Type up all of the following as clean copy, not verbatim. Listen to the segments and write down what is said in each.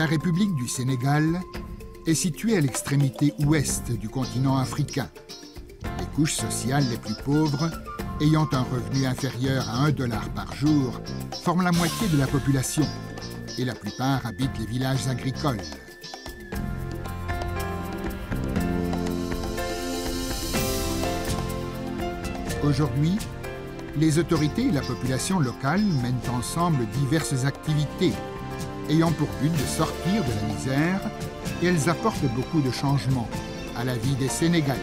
La République du Sénégal est située à l'extrémité ouest du continent africain. Les couches sociales les plus pauvres, ayant un revenu inférieur à 1 dollar par jour, forment la moitié de la population et la plupart habitent les villages agricoles. Aujourd'hui, les autorités et la population locale mènent ensemble diverses activités ayant pour but de sortir de la misère, et elles apportent beaucoup de changements à la vie des Sénégalais.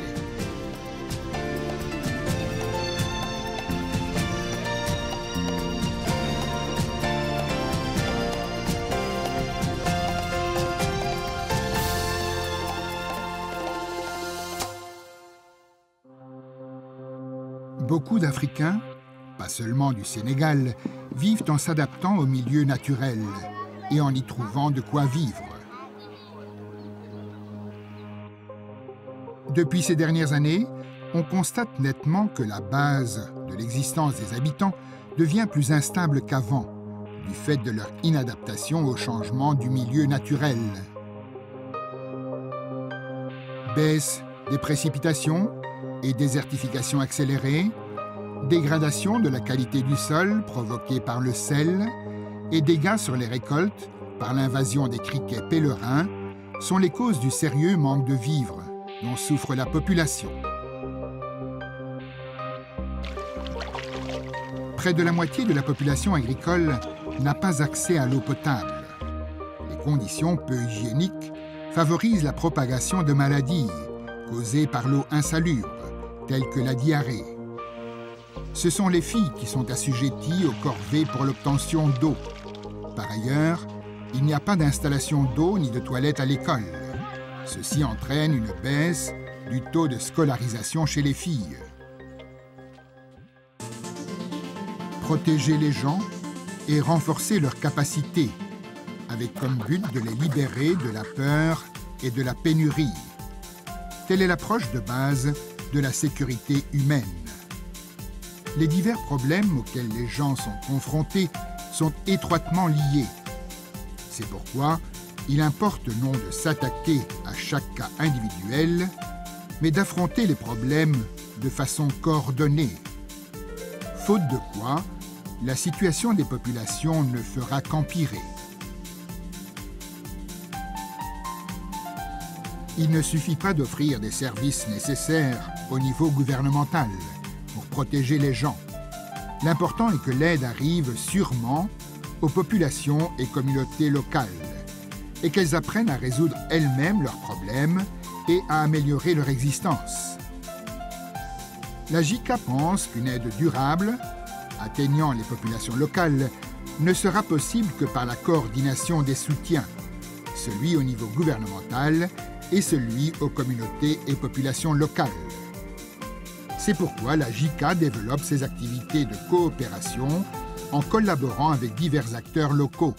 Beaucoup d'Africains, pas seulement du Sénégal, vivent en s'adaptant au milieu naturel et en y trouvant de quoi vivre. Depuis ces dernières années, on constate nettement que la base de l'existence des habitants devient plus instable qu'avant, du fait de leur inadaptation au changement du milieu naturel. Baisse des précipitations et désertification accélérée, dégradation de la qualité du sol provoquée par le sel et dégâts sur les récoltes par l'invasion des criquets pèlerins sont les causes du sérieux manque de vivres dont souffre la population. Près de la moitié de la population agricole n'a pas accès à l'eau potable. Les conditions peu hygiéniques favorisent la propagation de maladies causées par l'eau insalubre, telles que la diarrhée. Ce sont les filles qui sont assujetties aux corvées pour l'obtention d'eau. Par ailleurs, il n'y a pas d'installation d'eau ni de toilettes à l'école. Ceci entraîne une baisse du taux de scolarisation chez les filles. Protéger les gens et renforcer leurs capacités, avec comme but de les libérer de la peur et de la pénurie. Telle est l'approche de base de la sécurité humaine. Les divers problèmes auxquels les gens sont confrontés sont étroitement liés. C'est pourquoi il importe non de s'attaquer à chaque cas individuel, mais d'affronter les problèmes de façon coordonnée. Faute de quoi, la situation des populations ne fera qu'empirer. Il ne suffit pas d'offrir des services nécessaires au niveau gouvernemental pour protéger les gens. L'important est que l'aide arrive sûrement aux populations et communautés locales et qu'elles apprennent à résoudre elles-mêmes leurs problèmes et à améliorer leur existence. La JICA pense qu'une aide durable, atteignant les populations locales, ne sera possible que par la coordination des soutiens, celui au niveau gouvernemental et celui aux communautés et populations locales. C'est pourquoi la JICA développe ses activités de coopération en collaborant avec divers acteurs locaux.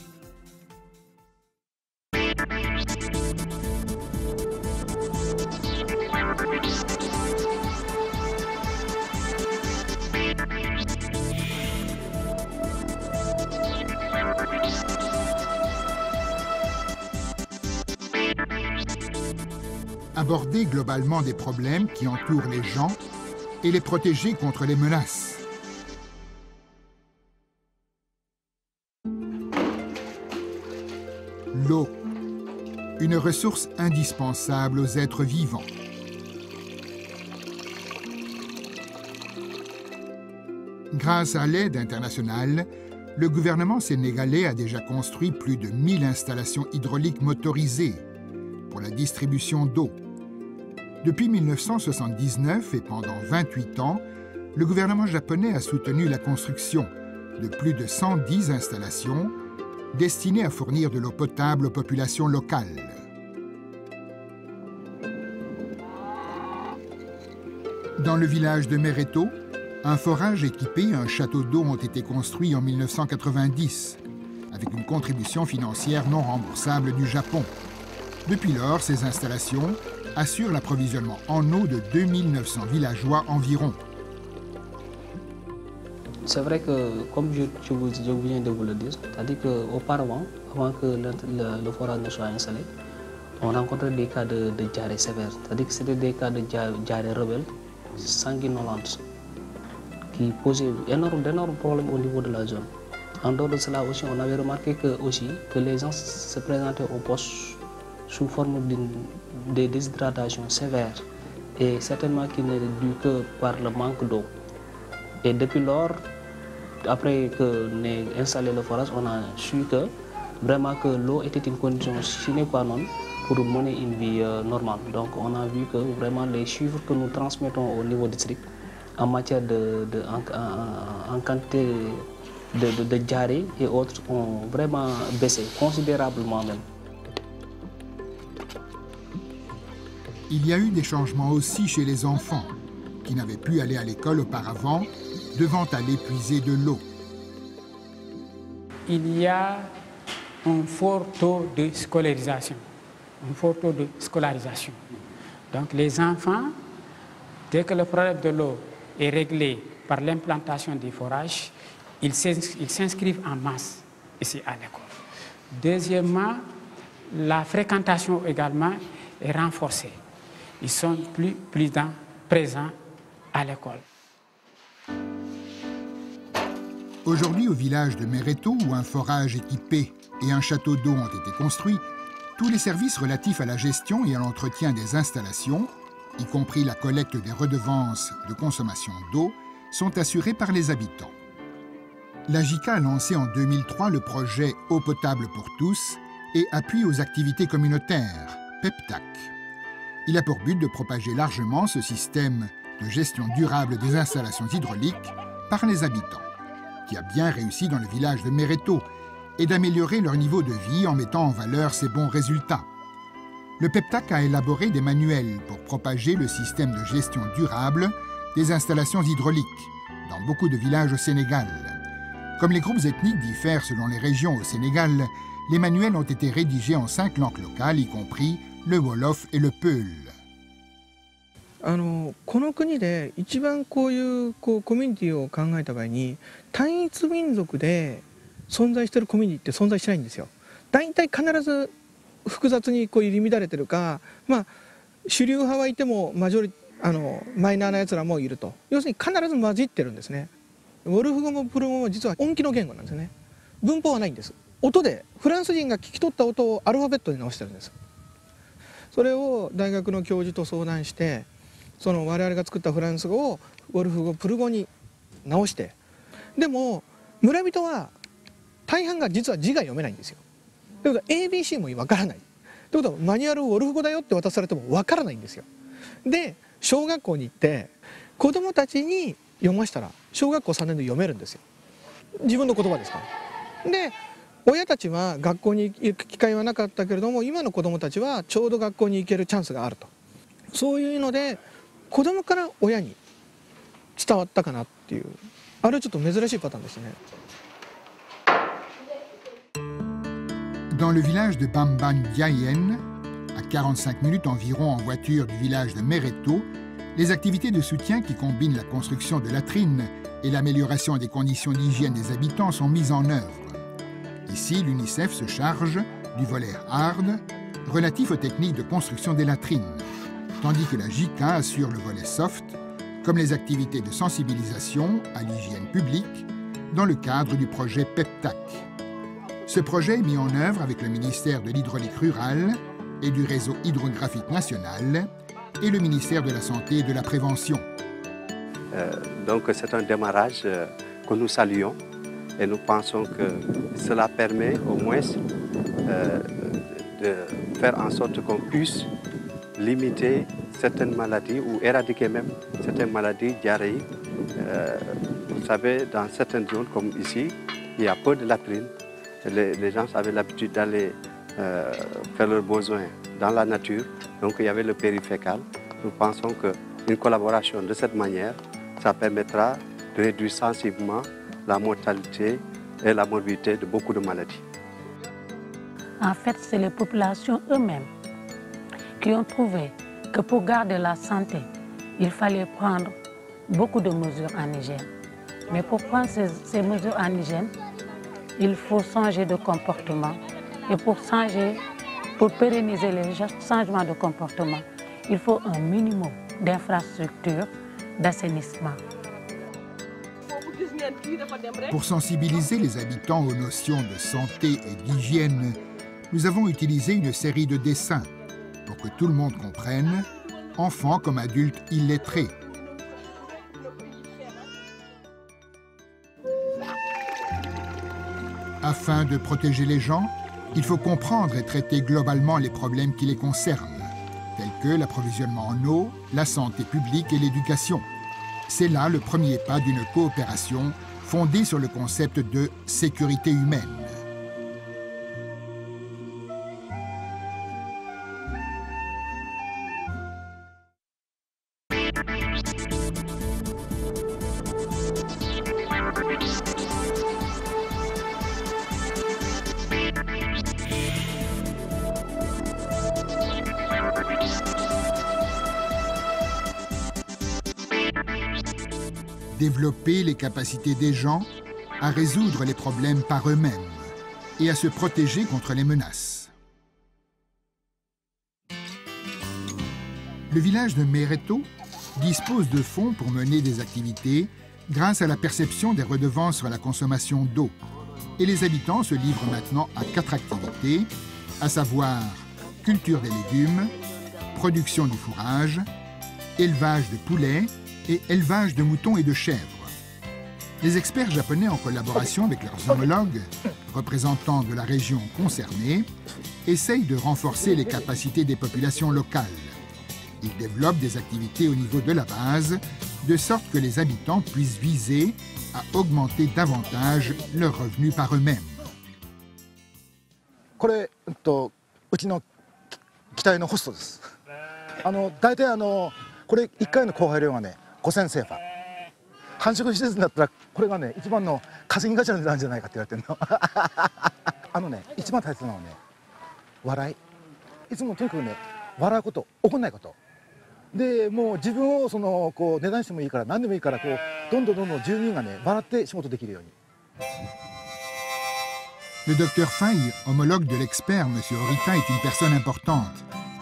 Aborder globalement des problèmes qui entourent les gens et les protéger contre les menaces. L'eau, une ressource indispensable aux êtres vivants. Grâce à l'aide internationale, le gouvernement sénégalais a déjà construit plus de 1000 installations hydrauliques motorisées pour la distribution d'eau. Depuis 1979 et pendant 28 ans, le gouvernement japonais a soutenu la construction de plus de 110 installations destinées à fournir de l'eau potable aux populations locales. Dans le village de Mereto, un forage équipé et un château d'eau ont été construits en 1990, avec une contribution financière non remboursable du Japon. Depuis lors, ces installations assurent l'approvisionnement en eau de 2900 villageois environ. c'est vrai que, comme je viens de vous le dire, c'est-à-dire qu'auparavant, avant que le forage ne soit installé, on rencontrait des cas de diarrhée sévère, c'est-à-dire que c'était des cas de diarrhée rebelle, sanguinolente, qui posaient d'énormes problèmes au niveau de la zone. En dehors de cela aussi, on avait remarqué que les gens se présentaient au poste sous forme de déshydratation sévère et certainement qui n'est dû que par le manque d'eau. Et depuis lors, après qu'on ait installé le forage, on a su que vraiment que l'eau était une condition sine qua non pour mener une vie normale. Donc on a vu que vraiment les chiffres que nous transmettons au niveau district en matière en quantité de diarrhée et autres ont vraiment baissé, considérablement même. Il y a eu des changements aussi chez les enfants, qui n'avaient pu aller à l'école auparavant, devant aller puiser de l'eau. Il y a un fort taux de scolarisation. Donc les enfants, dès que le problème de l'eau est réglé par l'implantation des forages, ils s'inscrivent en masse ici à l'école. Deuxièmement, la fréquentation également est renforcée. Ils sont plus présents à l'école. Aujourd'hui, au village de Mereto, où un forage équipé et un château d'eau ont été construits, tous les services relatifs à la gestion et à l'entretien des installations, y compris la collecte des redevances de consommation d'eau, sont assurés par les habitants. La JICA a lancé en 2003 le projet Eau potable pour tous et appuie aux activités communautaires, PEPTAC. Il a pour but de propager largement ce système de gestion durable des installations hydrauliques par les habitants, qui a bien réussi dans le village de Mereto, et d'améliorer leur niveau de vie en mettant en valeur ses bons résultats. Le PEPTAC a élaboré des manuels pour propager le système de gestion durable des installations hydrauliques dans beaucoup de villages au Sénégal. Comme les groupes ethniques diffèrent selon les régions au Sénégal, les manuels ont été rédigés en 5 langues locales, y compris le Wolof et le Peul. この国で一番こういうコミュニティを考えた場合に単一民族で存在しているコミュニティって存在しないんですよ。大体必ず複雑に入り乱れてるか、主流派はいてもマイナーなやつらもいると。要するに必ず混じってるんですね。ウォルフ語もプル語も実は音気の言語なんですね。文法はないんです。音でフランス人が聞き取った音をアルファベットに直してるんです。それを大学の教授と相談して、我々が作ったフランス語をウォルフ語プル語に直して、でも村人は大半が実は字が読めないんですよ。ということは ABC もわからない。ということはマニュアルをウォルフ語だよって渡されてもわからないんですよ。で小学校に行って子どもたちに読ましたら小学校3年で読めるんですよ。自分の言葉ですから。で親たちは学校に行く機会はなかったけれども、今の子どもたちはちょうど学校に行けるチャンスがあると。そういうので子どもから親に伝わったかなっていう、あれはちょっと珍しいパターンですね。Dans le village de Bamban Diayen, à 45 minutes environ en voiture du village de Mereto, les activités de soutien qui combinent la construction de latrines et l'amélioration des conditions d'hygiène des habitants sont mises en œuvre. Ici, l'UNICEF se charge du volet hard relatif aux techniques de construction des latrines, tandis que la JICA assure le volet soft, comme les activités de sensibilisation à l'hygiène publique dans le cadre du projet PEPTAC. Ce projet est mis en œuvre avec le ministère de l'Hydraulique rurale et du réseau hydrographique national et le ministère de la Santé et de la Prévention. Donc c'est un démarrage que nous saluons et nous pensons que cela permet au moins de faire en sorte qu'on puisse limiter certaines maladies ou éradiquer même certaines maladies diarrhéiques. Vous savez, dans certaines zones comme ici, il y a peu de latrines. Les gens avaient l'habitude d'aller faire leurs besoins dans la nature, donc il y avait le périfécal. Nous pensons qu'une collaboration de cette manière, ça permettra de réduire sensiblement la mortalité et la morbidité de beaucoup de maladies. En fait, c'est les populations eux-mêmes qui ont trouvé que pour garder la santé, il fallait prendre beaucoup de mesures en hygiène. Mais pour prendre ces mesures en hygiène, il faut changer de comportement. Et pour pérenniser les changements de comportement, il faut un minimum d'infrastructures d'assainissement. Pour sensibiliser les habitants aux notions de santé et d'hygiène, nous avons utilisé une série de dessins pour que tout le monde comprenne, enfants comme adultes illettrés. Afin de protéger les gens, il faut comprendre et traiter globalement les problèmes qui les concernent, tels que l'approvisionnement en eau, la santé publique et l'éducation. C'est là le premier pas d'une coopération fondée sur le concept de sécurité humaine. Développer les capacités des gens à résoudre les problèmes par eux-mêmes et à se protéger contre les menaces. Le village de Mereto dispose de fonds pour mener des activités grâce à la perception des redevances sur la consommation d'eau. Et les habitants se livrent maintenant à 4 activités, à savoir culture des légumes, production du fourrage, élevage de poulets et élevage de moutons et de chèvres. Les experts japonais, en collaboration avec leurs homologues, représentants de la région concernée, essayent de renforcer les capacités des populations locales. Ils développent des activités au niveau de la base, de sorte que les habitants puissent viser à augmenter davantage leurs revenus par eux-mêmes. これ、うちの機体のホストです。大体これ1回の交配量がね、5000セーファー。繁殖施設になったらこれがね、一番の稼ぎ頭になるんじゃないかって言われてるの。一番大切なのはね、笑い。いつもとにかくね、笑うこと、怒んないこと。で、もう自分をこう値段してもいいから、何でもいいから、こうどんどん住民がね、笑って仕事できるように。 Le docteur Faye, homologue de l'expert, M. Orita, est une personne importante,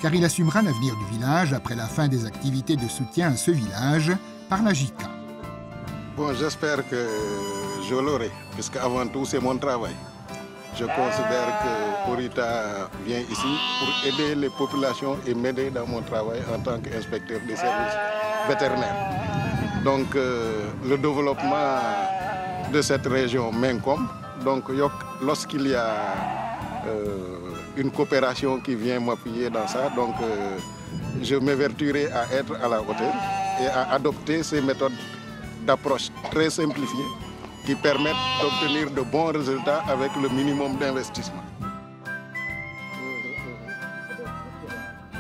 car il assumera l'avenir du village après la fin des activités de soutien à ce village par la JICA. Bon, j'espère que je l'aurai, puisque avant tout, c'est mon travail. Je considère que Orita vient ici pour aider les populations et m'aider dans mon travail en tant qu'inspecteur des services vétérinaires. Donc, le développement de cette région m'incombe. Donc, lorsqu'il y a une coopération qui vient m'appuyer dans ça, donc je m'évertuerai à être à la hauteur et à adopter ces méthodes d'approche très simplifiées qui permettent d'obtenir de bons résultats avec le minimum d'investissement.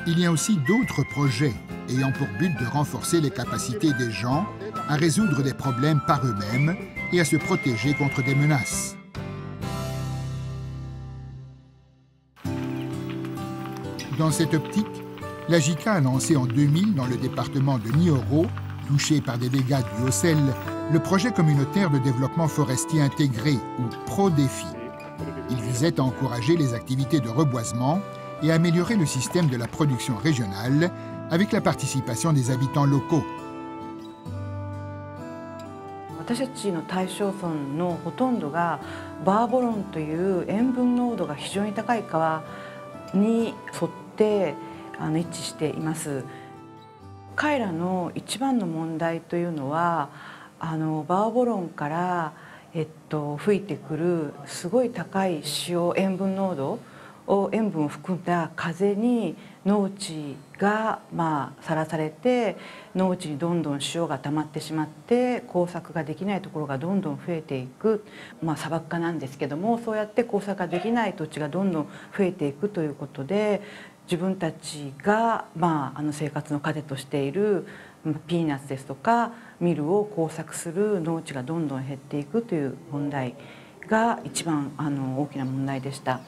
Il y a aussi d'autres projets ayant pour but de renforcer les capacités des gens à résoudre des problèmes par eux-mêmes et à se protéger contre des menaces. Dans cette optique, la JICA a lancé en 2000 dans le département de Nioro, touché par des dégâts dus au sel, le projet communautaire de développement forestier intégré, ou PRODEFI. Il visait à encourager les activités de reboisement et à améliorer le système de la production régionale avec la participation des habitants locaux. 私たちの対象村のほとんどがバーボロンという塩分濃度が非常に高い川に沿って位置しています。彼らの一番の問題というのはバーボロンから吹いてくるすごい高い塩分濃度を塩分を含んだ風に農地がさらされて農地にどんどん塩が溜まってしまって耕作ができないところがどんどん増えていく、砂漠化なんですけどもそうやって耕作ができない土地がどんどん増えていくということで自分たちが生活の糧としているピーナッツですとかミルを耕作する農地がどんどん減っていくという問題が一番大きな問題でした。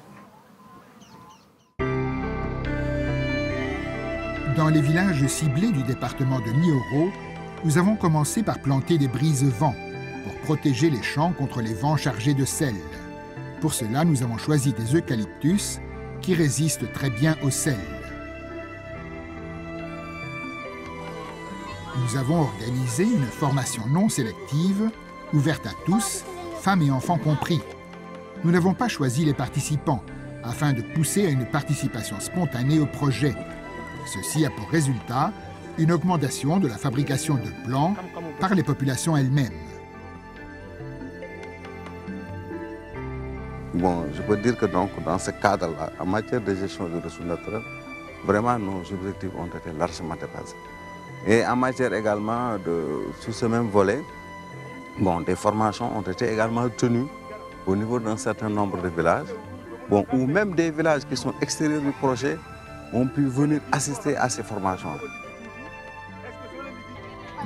Dans les villages ciblés du département de Nioro, nous avons commencé par planter des brise-vents, pour protéger les champs contre les vents chargés de sel. Pour cela, nous avons choisi des eucalyptus qui résistent très bien au sel. Nous avons organisé une formation non sélective, ouverte à tous, femmes et enfants compris. Nous n'avons pas choisi les participants, afin de pousser à une participation spontanée au projet. Ceci a pour résultat une augmentation de la fabrication de plants par les populations elles-mêmes. Bon, je peux dire que donc, dans ce cadre-là, en matière de gestion des ressources naturelles, vraiment nos objectifs ont été largement dépassés. Et en matière également, sur ce même volet, bon, des formations ont été également tenues au niveau d'un certain nombre de villages, bon, ou même des villages qui sont extérieurs du projet ont pu venir assister à ces formations.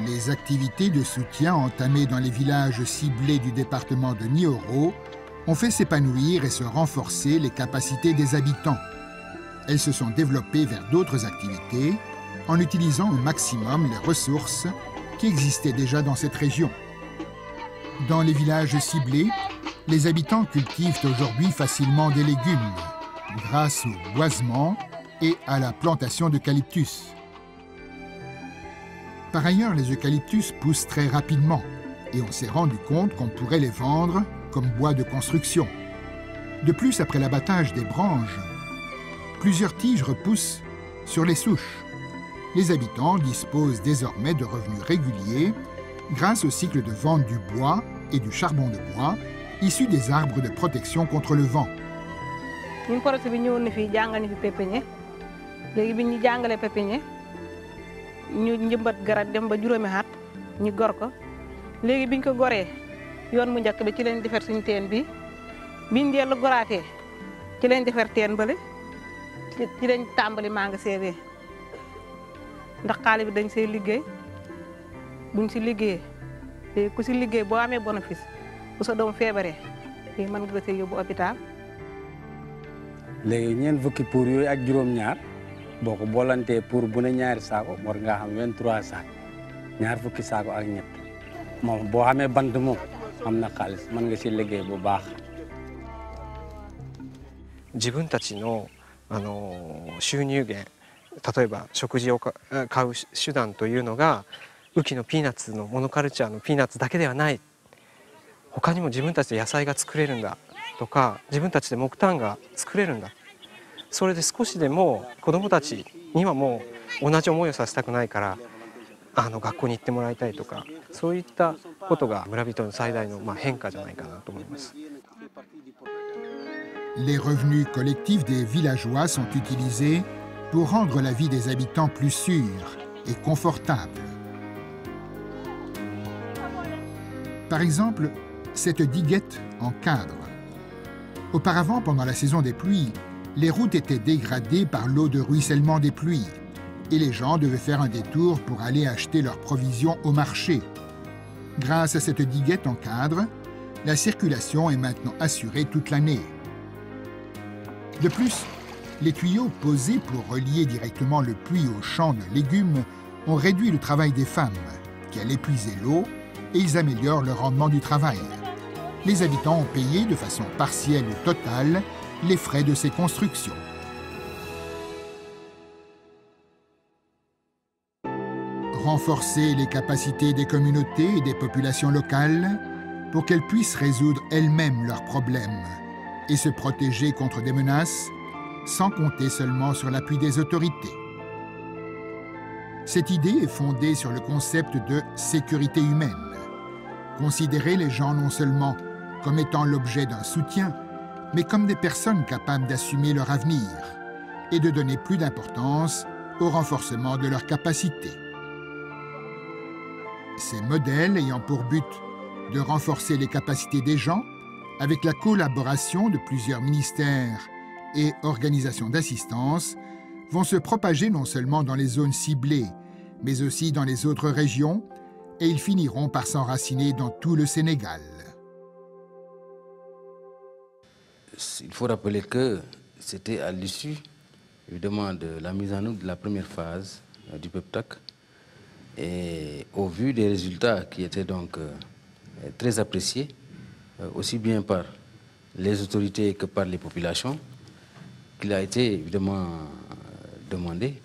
Les activités de soutien entamées dans les villages ciblés du département de Nioro ont fait s'épanouir et se renforcer les capacités des habitants. Elles se sont développées vers d'autres activités en utilisant au maximum les ressources qui existaient déjà dans cette région. Dans les villages ciblés, les habitants cultivent aujourd'hui facilement des légumes grâce au boisement et à la plantation d'eucalyptus. Par ailleurs, les eucalyptus poussent très rapidement et on s'est rendu compte qu'on pourrait les vendre comme bois de construction. De plus, après l'abattage des branches, plusieurs tiges repoussent sur les souches. Les habitants disposent désormais de revenus réguliers grâce au cycle de vente du bois et du charbon de bois issus des arbres de protection contre le vent. Ñun projet bi ñëwoon na fii jàngal ñu fi pépinière léegi bi ñu jàngalee pépinière ñu njëmbat garab dem ba juróomi at ñu gor ko léegi biñ ko goree yoon mu njëkk bi ci leen defar suñu teen bi biñ dellu goraatee ci leen defar teen bële ci leen tàmbali magasin bi ndax xaalis bi dañ see liggéey buñ si liggéeyee léegi ku si liggéey boo amee bénéfice bu sa doom feebaree léegi mën nga see yóbbu hôpital. léegi ñeent fukki pour yooyu ak juróom-ñaar boo ko boolantee pour bu ne ñaari saako war ngaa xam 23 saako ñaar fukki saako ak ñett moom boo xamee bant moom am na xaalis mën nga si liggéey bu baax. 自分たちの収入源、例えば食事を買う手段というのが雨季のピーナッツのモノカルチャーのピーナッツだけではない、他にも自分たちで野菜が作れるんだとか自分たちで木炭が作れるんだ、それで少しでも子どもたちにはもう同じ思いをさせたくないから学校に行ってもらいたいとか、そういったことが村人の最大の変化じゃないかなと思います。Les revenus collectifs des villageois sont utilisés pour rendre la vie des habitants plus sûre et confortable. Par exemple, cette diguette en cadre. Auparavant, pendant la saison des pluies, les routes étaient dégradées par l'eau de ruissellement des pluies et les gens devaient faire un détour pour aller acheter leurs provisions au marché. Grâce à cette diguette en cadre, la circulation est maintenant assurée toute l'année. De plus, les tuyaux posés pour relier directement le puits au champ de légumes ont réduit le travail des femmes, qui allaient puiser l'eau, et ils améliorent le rendement du travail. Les habitants ont payé de façon partielle ou totale les frais de ces constructions. Renforcer les capacités des communautés et des populations locales pour qu'elles puissent résoudre elles-mêmes leurs problèmes et se protéger contre des menaces sans compter seulement sur l'appui des autorités. Cette idée est fondée sur le concept de sécurité humaine. Considérer les gens non seulement comme étant l'objet d'un soutien, mais comme des personnes capables d'assumer leur avenir et de donner plus d'importance au renforcement de leurs capacités. Ces modèles ayant pour but de renforcer les capacités des gens avec la collaboration de plusieurs ministères et organisations d'assistance, vont se propager non seulement dans les zones ciblées, mais aussi dans les autres régions, et ils finiront par s'enraciner dans tout le Sénégal. Il faut rappeler que c'était à l'issue, évidemment, de la mise en œuvre de la première phase du PEPTAC, et au vu des résultats qui étaient donc très apprécié, aussi bien par les autorités que par les populations, qu'il a été évidemment demandé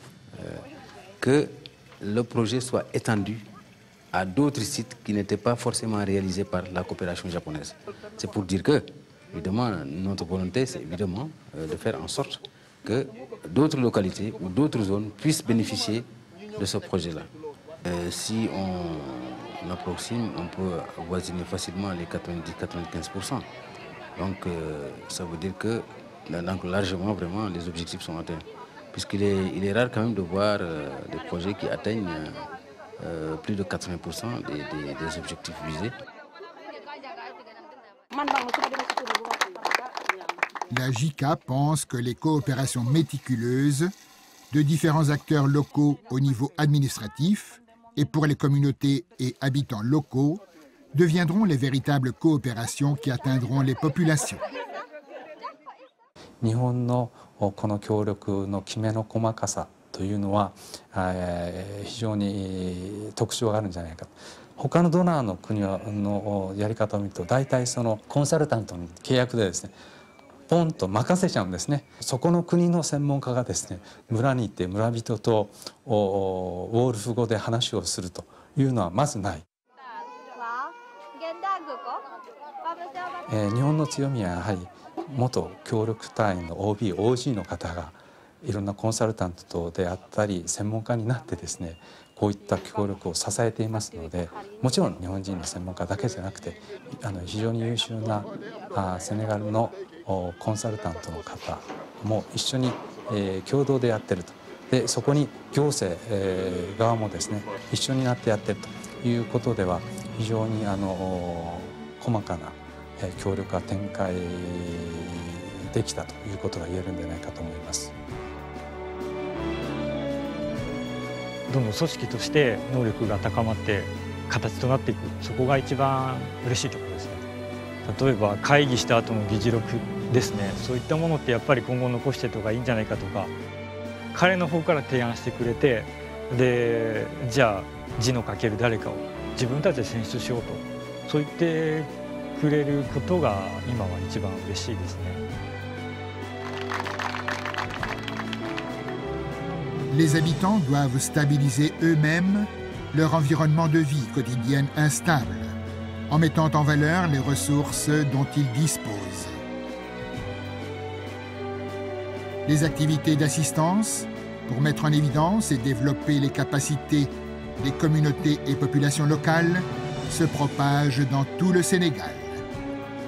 que le projet soit étendu à d'autres sites qui n'étaient pas forcément réalisés par la coopération japonaise. C'est pour dire que, évidemment, notre volonté, c'est évidemment de faire en sorte que d'autres localités ou d'autres zones puissent bénéficier de ce projet-là. Si on approxime, on peut avoisiner facilement les 90-95%. Donc, ça veut dire que donc, largement, vraiment, les objectifs sont atteints. Puisqu'il est rare quand même de voir des projets qui atteignent plus de 80% des objectifs visés. La JICA pense que les coopérations méticuleuses de différents acteurs locaux au niveau administratif et pour les communautés et habitants locaux deviendront les véritables coopérations qui atteindront les populations. 日本のこの協力のきめの細かさというのは非常に特徴があるんじゃないか。他のドナーの国のやり方を見ると大体そのコンサルタントの契約でですねポンと任せちゃうんですね。そこの国の専門家がですね村に行って村人とウォールフ語で話をするというのはまずない。日本の強みはやはり元協力隊員の OB、OG の方がいろんなコンサルタントであったり専門家になってですねこういった協力を支えていますのでもちろん日本人の専門家だけじゃなくて非常に優秀なセネガルのコンサルタントの方も一緒に共同でやってると。でそこに行政側もですね一緒になってやってるということでは非常に細かな協力が展開できたということが言えるんじゃないかと思います。どんどん組織として能力が高まって形となっていく、そこが一番嬉しいところですね。例えば会議した後の議事録ですね、そういったものってやっぱり今後残していた方がいいんじゃないかとか、彼の方から提案してくれて、でじゃあ字の書ける誰かを自分たちで選出しようと、そう言ってくれることが今は一番嬉しいですね。Les habitants doivent stabiliser eux-mêmes leur environnement de vie quotidienne instable, en mettant en valeur les ressources dont ils disposent. Les activités d'assistance, pour mettre en évidence et développer les capacités des communautés et populations locales, se propagent dans tout le Sénégal.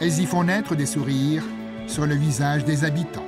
Elles y font naître des sourires sur le visage des habitants.